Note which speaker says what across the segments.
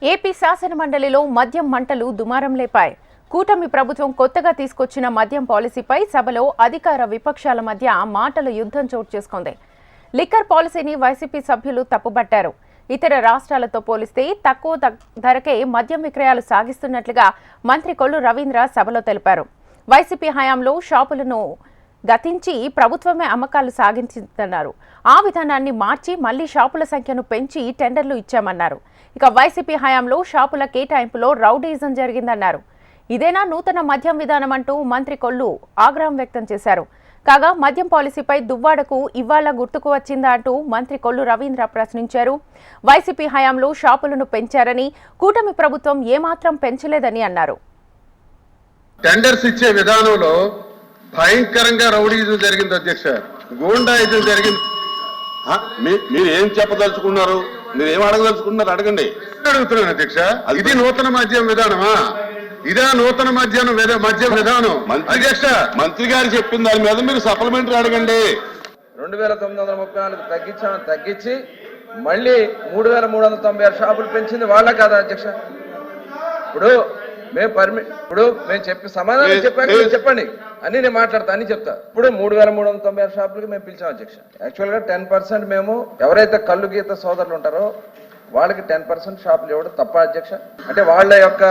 Speaker 1: AP శాసనమండలిలో మద్యం మంటలు దుమారం లేపాయి. కూటమి ప్రభుత్వం కొత్తగా తీసుకొచ్చిన మద్యం పాలసీపై సభలో అధికార విపక్షాల మధ్య మాటల యుద్ధం చోటు చేసుకుంది. లిక్కర్ పాలసీని వైసీపీ సభ్యులు తప్పుబట్టారు. ఇతర రాష్ట్రాలతో పోలిస్తే తక్కువ ధరకే మద్యం విక్రయాలు సాగిస్తున్నట్లుగా మంత్రి కొల్లు రవీంద్ర సభలో తెలిపారు. వైసీపీ హయాంలో షాపులను గతించి ప్రభుత్వమే అమ్మకాలు సాగించిందన్నారు. ఆ విధానాన్ని మార్చి మళ్లీ షాపుల సంఖ్యను పెంచి టెండర్లు ఇచ్చామన్నారు. ఇక వైసీపీ హయాంలో షాపుల కేటాయింపులో రౌడీజం జరిగిందన్నారు. ఇదేనా నూతన మద్యం విధానం అంటూ మంత్రి కొల్లు ఆగ్రహం వ్యక్తం చేశారు. కాగా మద్యం పాలసీపై దువ్వాడకు ఇవాళ గుర్తుకు వచ్చిందా అంటూ మంత్రి కొల్లు రవీంద్ర ప్రశ్నించారు. వైసీపీ హయాంలో షాపులను పెంచారని, కూటమి ప్రభుత్వం ఏమాత్రం పెంచలేదని అన్నారు.
Speaker 2: టెండర్స్ ఇచ్చే విధానంలో భయంకరంగా రౌడీజం జరిగింది అధ్యక్ష, గూండాయిజం జరిగింది.
Speaker 3: మీరు ఏం చెప్పదలుచుకున్నారు, మీరు ఏం అడగదలుచుకున్నారు అడగండి.
Speaker 2: అడుగుతున్నాను అధ్యక్ష, ఇది నూతన మద్యం విధానమా? ఇదే నూతన మద్యం విధానం అధ్యక్ష.
Speaker 3: మంత్రి గారు చెప్పిన దాని మీద మీరు సప్లిమెంటరీ అడగండి.
Speaker 4: 2934 తగ్గించి మళ్ళీ 3396 షాపులు పెంచింది వాళ్ళ కాదా అధ్యక్ష? ఇప్పుడు మేము చెప్పి సమాధానం చెప్పాక చెప్పండి అని నేను మాట్లాడతా అని చెప్తా. ఇప్పుడు 3396 షాపులకి మేము పిలిచాం అధ్యక్ష. యాక్చువల్ గా 10% మేము ఎవరైతే కళ్ళు గీత సోదరులు ఉంటారో వాళ్ళకి 10% షాపులు ఇవ్వడం తప్ప అధ్యక్ష? అంటే వాళ్ళ యొక్క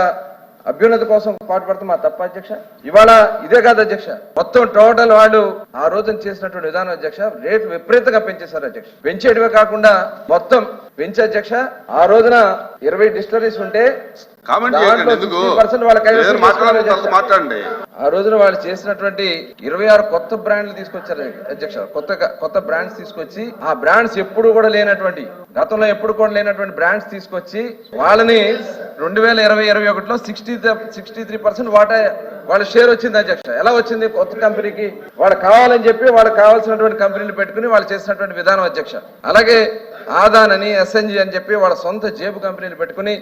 Speaker 4: అభ్యున్నతి కోసం పాటుపడతాం మా తప్ప అధ్యక్ష? ఇవాళ ఇదే కాదు అధ్యక్ష, మొత్తం టోటల్ వాళ్ళు ఆ రోజున చేసినటువంటి విధానం అధ్యక్ష, రేటు విపరీతంగా పెంచేశారు అధ్యక్ష. పెంచేటివే కాకుండా మొత్తం పెంచే అధ్యక్ష. ఆ రోజున 20 డిస్టరీస్ ఉంటే
Speaker 3: మాట్లాడండి.
Speaker 4: ఆ రోజున వాళ్ళు చేసినటువంటి 26 కొత్త బ్రాండ్లు తీసుకొచ్చారు అధ్యక్ష. కొత్త బ్రాండ్స్ తీసుకొచ్చి ఆ బ్రాండ్స్ ఎప్పుడు కూడా లేనటువంటి, గతంలో ఎప్పుడు కూడా లేనటువంటి బ్రాండ్స్ తీసుకొచ్చి వాళ్ళని 2020-21లో 63% వాటా వాళ్ళ షేర్ వచ్చింది అధ్యక్ష. ఎలా వచ్చింది? కొత్త కంపెనీకి వాళ్ళు కావాలని చెప్పి వాళ్ళకి కావాల్సినటువంటి కంపెనీలు పెట్టుకుని వాళ్ళు చేసినటువంటి విధానం అధ్యక్ష. అలాగే ఆదాన్ అని, ఎస్ఎన్జి అని చెప్పి వాళ్ళ సొంత జేబు కంపెనీలు పెట్టుకుని,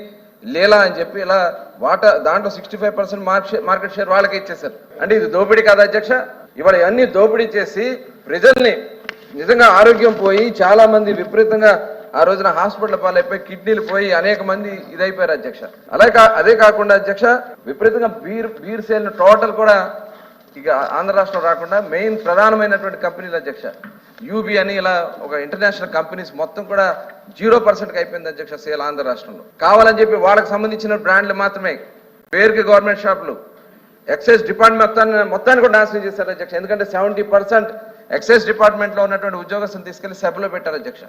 Speaker 4: లీలా అని చెప్పి ఇలా వాటా దాంట్లో 65% మార్కెట్ షేర్ వాళ్ళకి ఇచ్చేశారు. అంటే ఇది దోపిడీ కాదా అధ్యక్ష? ఇవాళ అన్ని దోపిడీ చేసి ప్రజల్ని నిజంగా ఆరోగ్యం పోయి చాలా మంది విపరీతంగా ఆ రోజున హాస్పిటల్ పాలైపోయి కిడ్నీలు పోయి అనేక మంది ఇదైపోయారు అధ్యక్ష. అదే కాకుండా అధ్యక్ష విపరీతంగా బీర్ సేల్ టోటల్ కూడా ఇక ఆంధ్ర రాష్ట్రం రాకుండా మెయిన్ ప్రధానమైనటువంటి కంపెనీలు అధ్యక్ష, యూబీ అని ఇలా ఒక ఇంటర్నేషనల్ కంపెనీస్ మొత్తం కూడా 0%కి అయిపోయింది అధ్యక్ష సేల్ ఆంధ్ర రాష్ట్రంలో. కావాలని చెప్పి వాళ్ళకి సంబంధించిన బ్రాండ్లు మాత్రమే పేరుకి గవర్నమెంట్ షాపులు, ఎక్సైజ్ డిపార్ట్మెంట్ మొత్తాన్ని కూడా నాశనం చేశారు అధ్యక్ష. ఎందుకంటే 70% ఎక్సైజ్ డిపార్ట్మెంట్ లో ఉన్నటువంటి ఉద్యోగస్తులు తీసుకెళ్లి సభలో పెట్టారు అధ్యక్ష.